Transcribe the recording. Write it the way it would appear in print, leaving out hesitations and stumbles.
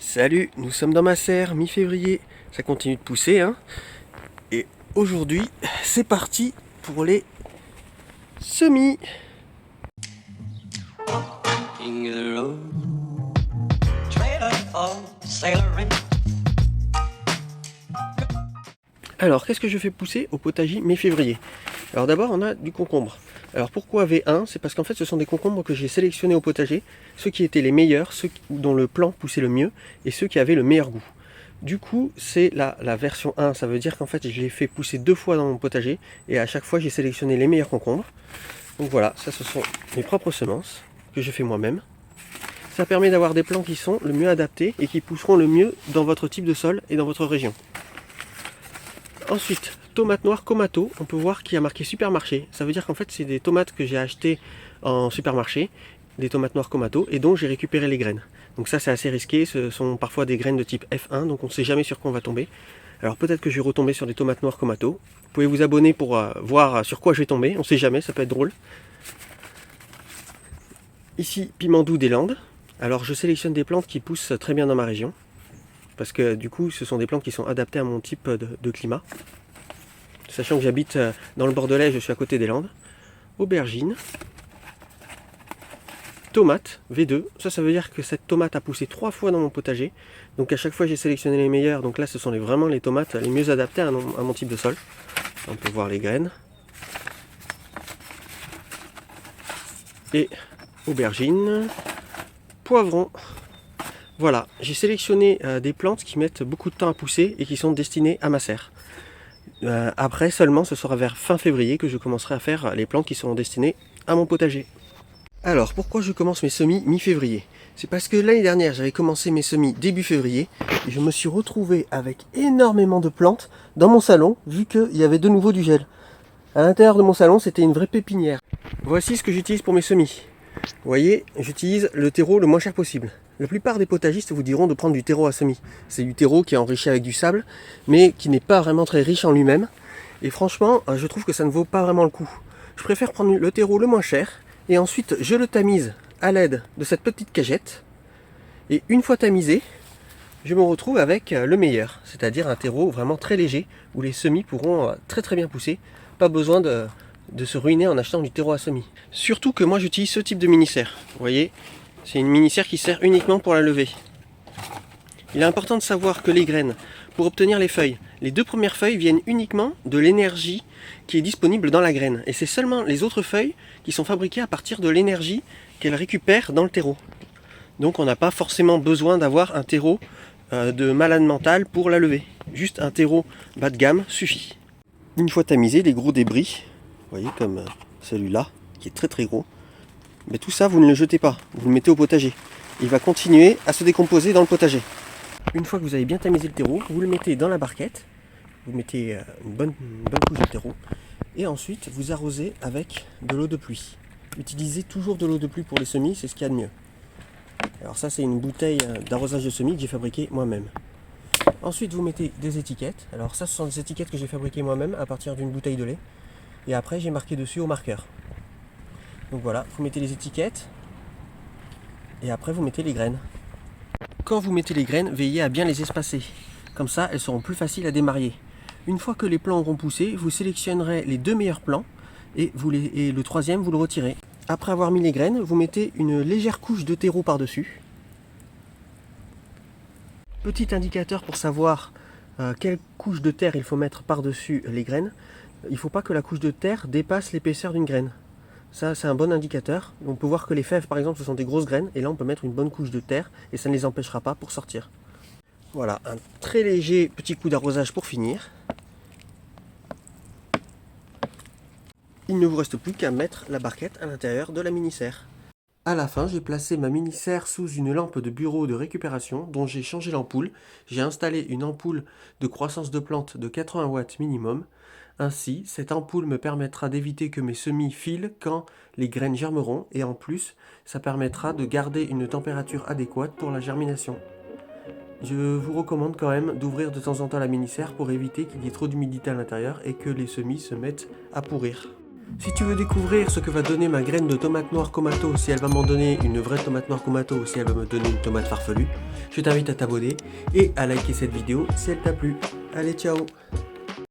Salut, nous sommes dans ma serre, mi-février, ça continue de pousser, hein. Et aujourd'hui, c'est parti pour les semis. Alors, qu'est-ce que je fais pousser au potager mi-février? Alors d'abord, on a du concombre. Alors pourquoi V1? C'est parce qu'en fait, ce sont des concombres que j'ai sélectionnés au potager, ceux qui étaient les meilleurs, ceux dont le plant poussait le mieux, et ceux qui avaient le meilleur goût. Du coup, c'est la version 1, ça veut dire qu'en fait, je l'ai fait pousser 2 fois dans mon potager, et à chaque fois, j'ai sélectionné les meilleurs concombres. Donc voilà, ça ce sont mes propres semences, que je fais moi-même. Ça permet d'avoir des plants qui sont le mieux adaptés, et qui pousseront le mieux dans votre type de sol et dans votre région. Ensuite, tomates noires Komato, on peut voir qu'il y a marqué supermarché. Ça veut dire qu'en fait, c'est des tomates que j'ai achetées en supermarché, des tomates noires Komato, et dont j'ai récupéré les graines. Donc ça, c'est assez risqué, ce sont parfois des graines de type F1, donc on ne sait jamais sur quoi on va tomber. Alors peut-être que je vais retomber sur des tomates noires Komato. Vous pouvez vous abonner pour voir sur quoi je vais tomber, on ne sait jamais, ça peut être drôle. Ici, piment doux des Landes. Alors je sélectionne des plantes qui poussent très bien dans ma région, parce que du coup, ce sont des plantes qui sont adaptées à mon type de climat. Sachant que j'habite dans le Bordelais, je suis à côté des Landes. Aubergine. Tomate, V2. Ça veut dire que cette tomate a poussé 3 fois dans mon potager. Donc à chaque fois, j'ai sélectionné les meilleures. Donc là, ce sont vraiment les tomates les mieux adaptées à mon type de sol. On peut voir les graines. Et aubergine. Poivron. Voilà, j'ai sélectionné des plantes qui mettent beaucoup de temps à pousser et qui sont destinées à ma serre. Après seulement, ce sera vers fin février que je commencerai à faire les plantes qui seront destinées à mon potager. Alors, pourquoi je commence mes semis mi-février? C'est parce que l'année dernière, j'avais commencé mes semis début février et je me suis retrouvé avec énormément de plantes dans mon salon, vu qu'il y avait de nouveau du gel. À l'intérieur de mon salon, c'était une vraie pépinière. Voici ce que j'utilise pour mes semis. Vous voyez, j'utilise le terreau le moins cher possible. La plupart des potagistes vous diront de prendre du terreau à semis. C'est du terreau qui est enrichi avec du sable, mais qui n'est pas vraiment très riche en lui-même. Et franchement, je trouve que ça ne vaut pas vraiment le coup. Je préfère prendre le terreau le moins cher, et ensuite je le tamise à l'aide de cette petite cagette. Et une fois tamisé, je me retrouve avec le meilleur, c'est-à-dire un terreau vraiment très léger, où les semis pourront très très bien pousser. Pas besoin de se ruiner en achetant du terreau à semis. Surtout que moi j'utilise ce type de mini-serre. Vous voyez, c'est une mini-serre qui sert uniquement pour la levée. Il est important de savoir que les graines, pour obtenir les feuilles, les 2 premières feuilles viennent uniquement de l'énergie qui est disponible dans la graine. Et c'est seulement les autres feuilles qui sont fabriquées à partir de l'énergie qu'elles récupèrent dans le terreau. Donc on n'a pas forcément besoin d'avoir un terreau de malade mental pour la lever. Juste un terreau bas de gamme suffit. Une fois tamisé, les gros débris, vous voyez comme celui-là, qui est très très gros, mais tout ça vous ne le jetez pas, vous le mettez au potager. Il va continuer à se décomposer dans le potager. Une fois que vous avez bien tamisé le terreau, vous le mettez dans la barquette, vous mettez une bonne couche de terreau, et ensuite vous arrosez avec de l'eau de pluie. Utilisez toujours de l'eau de pluie pour les semis, c'est ce qu'il y a de mieux. Alors ça c'est une bouteille d'arrosage de semis que j'ai fabriquée moi-même. Ensuite vous mettez des étiquettes, alors ça ce sont des étiquettes que j'ai fabriquées moi-même à partir d'une bouteille de lait. Et après j'ai marqué dessus au marqueur. Donc voilà, vous mettez les étiquettes et après vous mettez les graines. Quand vous mettez les graines, veillez à bien les espacer. Comme ça, elles seront plus faciles à démarier. Une fois que les plants auront poussé, vous sélectionnerez les 2 meilleurs plants et le troisième, vous le retirez. Après avoir mis les graines, vous mettez une légère couche de terreau par-dessus. Petit indicateur pour savoir quelle couche de terre il faut mettre par-dessus les graines. Il ne faut pas que la couche de terre dépasse l'épaisseur d'une graine. Ça, c'est un bon indicateur. On peut voir que les fèves, par exemple, ce sont des grosses graines. Et là, on peut mettre une bonne couche de terre et ça ne les empêchera pas pour sortir. Voilà, un très léger petit coup d'arrosage pour finir. Il ne vous reste plus qu'à mettre la barquette à l'intérieur de la mini-serre. À la fin, j'ai placé ma mini-serre sous une lampe de bureau de récupération dont j'ai changé l'ampoule. J'ai installé une ampoule de croissance de plante de 80 watts minimum. Ainsi, cette ampoule me permettra d'éviter que mes semis filent quand les graines germeront et en plus, ça permettra de garder une température adéquate pour la germination. Je vous recommande quand même d'ouvrir de temps en temps la mini-serre pour éviter qu'il y ait trop d'humidité à l'intérieur et que les semis se mettent à pourrir. Si tu veux découvrir ce que va donner ma graine de tomate noire Komato, si elle va m'en donner une vraie tomate noire Komato ou si elle va me donner une tomate farfelue, je t'invite à t'abonner et à liker cette vidéo si elle t'a plu. Allez, ciao!